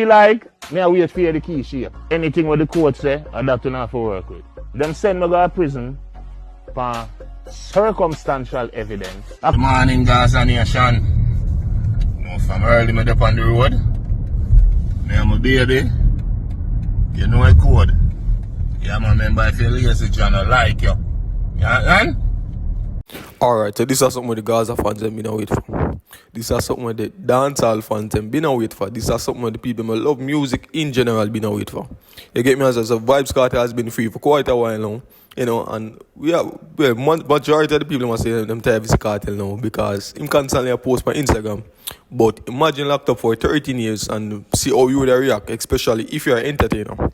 Like, me I wait for the key shape. Anything what the court say, and that you not have to work with. Them send me go to prison for circumstantial evidence. Good morning, Gaza Nation. From early me up on the road. Me and my baby. You know I code. Yeah, man, remember if you're lazy, John, I like you. Yeah, man? Alright, so this is something the Gaza fans have been wait for. This is something the dancehall fans have been wait for. This is something the people who love music in general been wait for. You get me as a Vybz kartel has been free for quite a while now. You know, and majority of the people must say them tired of Vybz kartel now because him constantly post on Instagram. But imagine locked up for 13 years and see how you would react, especially if you're an entertainer.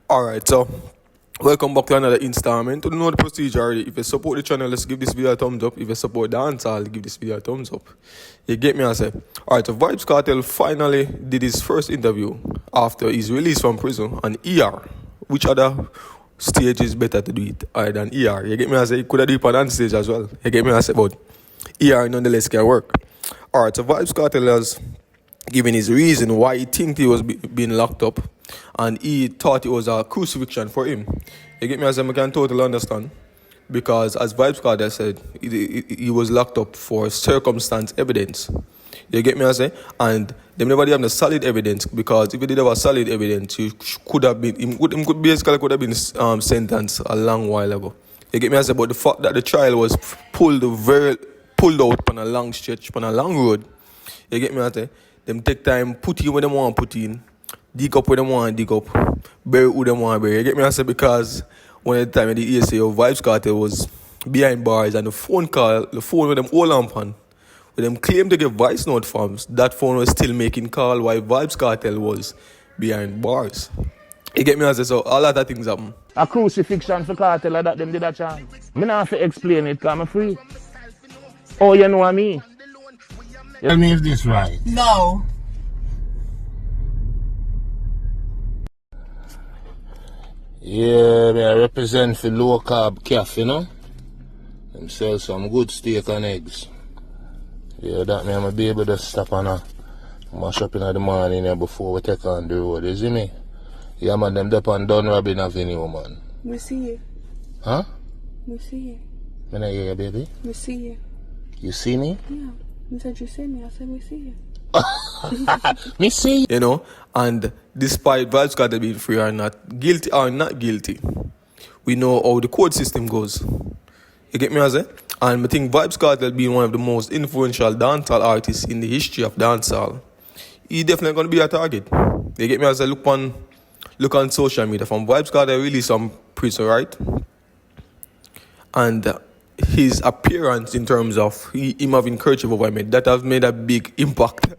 Alright, so welcome back to another installment. You know the procedure already. If you support the channel, let's give this video a thumbs up. If you support the dancehall, give this video a thumbs up. You get me, I say. Alright, so Vybz kartel finally did his first interview after his release from prison on ER. Which other stage is better to do it than ER? You get me, I say. You could have done it on dance stage as well. You get me, I say. But ER nonetheless can work. Alright, so Vybz kartel has given his reason why he think he was being locked up, and he thought it was a crucifixion for him. You get me, as I can totally understand, because as Vybz kartel said, he was locked up for circumstance evidence. You get me, I say, and they never have the solid evidence, because if he did have a solid evidence, he could have been, him could basically could have been sentenced a long while ago. You get me, I say, but the fact that the trial was pulled out on a long stretch, on a long road, you get me, I say. Them take time, put in where they want to put in, dig up where they want to dig up, bury who they want to bury. You get me, I say, because one of the time the ESA of Vybz kartel was behind bars, and the phone with them all on, with them claim to get voice note forms, that phone was still making call while Vybz kartel was behind bars. You get me, I say, so a lot of things happen. A crucifixion for cartel like that, them did a chance. Me not have to explain it, because I'm free. Oh, you know what I mean? Tell me if this right. No. Yeah, I represent for low carb cafe, you know? Them sell some good steak and eggs. Yeah, that me and my baby just stop on a mash up in the morning here before we take on the road, you see me? Yeah, man, them up on Dunrabin Avenue, man. We see you. Huh? We see you. When I hear you, baby? We see you. You see me? Yeah. You said you see me. I said we see you. Me see you. You know, and despite Vybz kartel being free or not, guilty or not guilty, we know how the court system goes. You get me, I say? And I think Vybz kartel being one of the most influential dancehall artists in the history of dancehall, he definitely going to be a target. You get me, I say? Look on social media. From Vybz kartel released some prison, right? And his appearance in terms of him having kerchief over him, that has made a big impact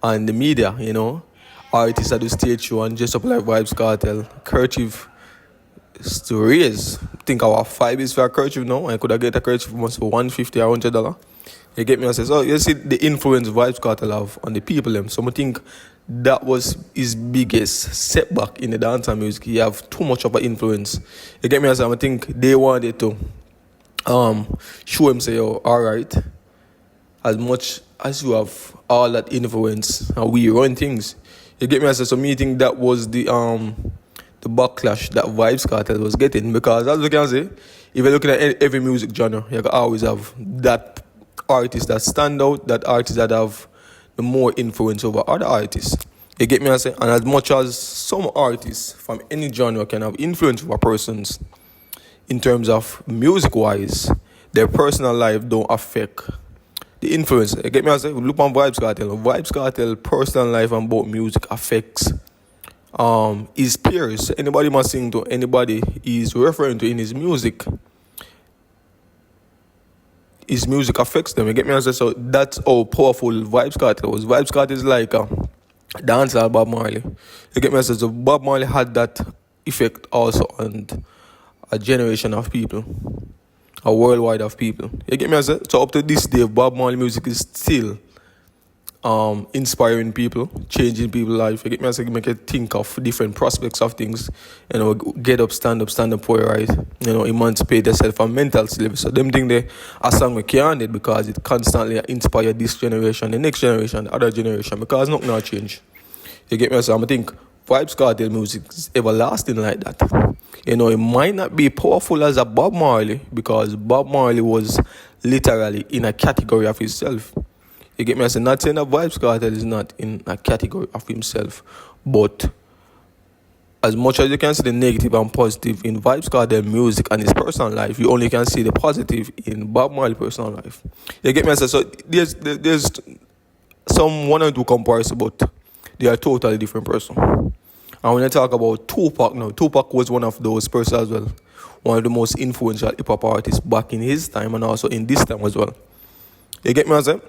on the media, you know. Artists at the stage show and just up like Vybz kartel, kerchief to raise. Think about 5 is for a kerchief now. I could have get a kerchief for $150 or $100. You get me? I say, so you see the influence Vybz kartel have on the people them. So I think that was his biggest setback in the dancehall music. He have too much of an influence. You get me? I say, I think they wanted to show him say, yo, alright, as much as you have all that influence and we run things. You get me? I said, so me think that was the backlash that Vybz kartel was getting, because as you can say, if you're looking at every music genre, you can always have that artist that stand out, that artist that have the more influence over other artists. You get me? I say, and as much as some artists from any genre can have influence over persons, in terms of music-wise, their personal life don't affect the influence. You get me? I say, look on Vybz kartel. Vybz kartel personal life and about music affects his peers. Anybody must sing to anybody he's referring to in his music. His music affects them. You get me? I say, so that's how powerful Vybz kartel was. Vybz kartel is like a dancer Bob Marley. You get me? I say, so Bob Marley had that effect also on a generation of people, a worldwide of people. You get me? I say? So up to this day, Bob Marley music is still inspiring people, changing people's life. You get me? I say, make you think of different prospects of things. You know, get up, stand up, boy, right? You know, emancipate yourself from mental slavery. So them think they a song we can't it because it constantly inspire this generation, the next generation, the other generation, because nothing will change. You get me? So I think Vybz Kartel music is everlasting like that. You know, it might not be powerful as a Bob Marley because Bob Marley was literally in a category of himself. You get me? I say not saying that Vybz Kartel is not in a category of himself, but as much as you can see the negative and positive in Vybz Kartel music and his personal life, you only can see the positive in Bob Marley's personal life. You get me? I say so there's some one or two comparisons, but they are totally different person. And when I talk about Tupac now, Tupac was one of those persons as well. One of the most influential hip-hop artists back in his time and also in this time as well. You get me what I'm saying?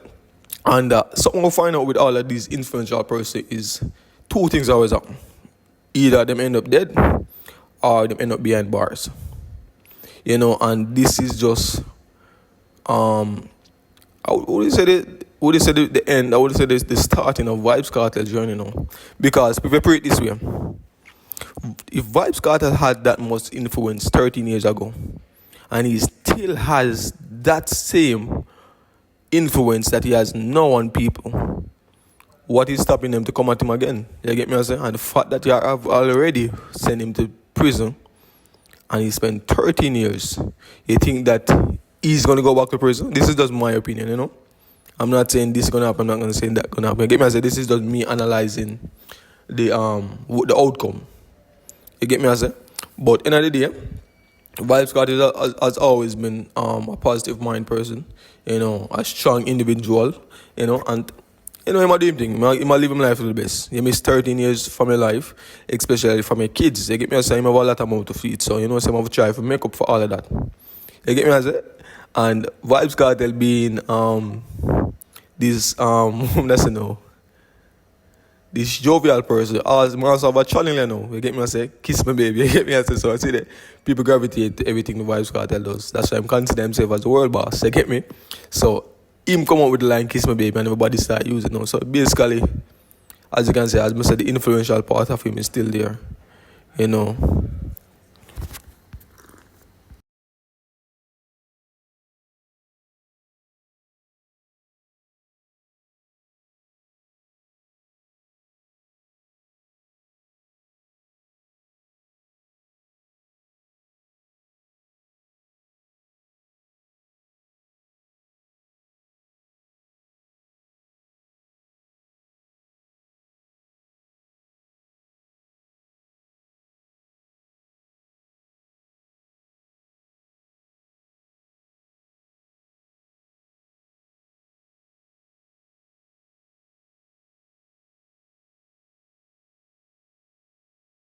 And something we'll find out with all of these influential persons is two things always happen. Either them end up dead or them end up behind bars. You know, and this is just would you say the end? I would say the starting of Vybz Kartel's journey now. Because if we put it this way, if Vybz Kartel had that much influence 13 years ago, and he still has that same influence that he has now on people, what is stopping them to come at him again? You get me what I'm saying? And the fact that you have already sent him to prison, and he spent 13 years, you think that he's going to go back to prison? This is just my opinion, you know? I'm not saying this is going to happen, I'm not going to say that going to happen. You get me? I say this is just me analyzing the outcome. You get me? I say? But in the day, Vybz Kartel has always been a positive mind person, you know, a strong individual, you know, and you know, he might do him thing. He might live his life to the best. He missed 13 years from your life, especially from your kids. You get me? I say, he have a lot of mouth to feed, so you know, so I have to try to make up for all of that. You get me? I say? And Vybz Kartel being this let's say no, this jovial person, also have a challenge, you know. You get me? I say, kiss my baby. You get me? I say, so I see that people gravitate to everything the Vybz Kartel does. That's why I'm considering himself as the world boss. You get me? So him come up with the line "kiss my baby" and everybody start using it now. So basically, as you can say, as I said, the influential part of him is still there, you know.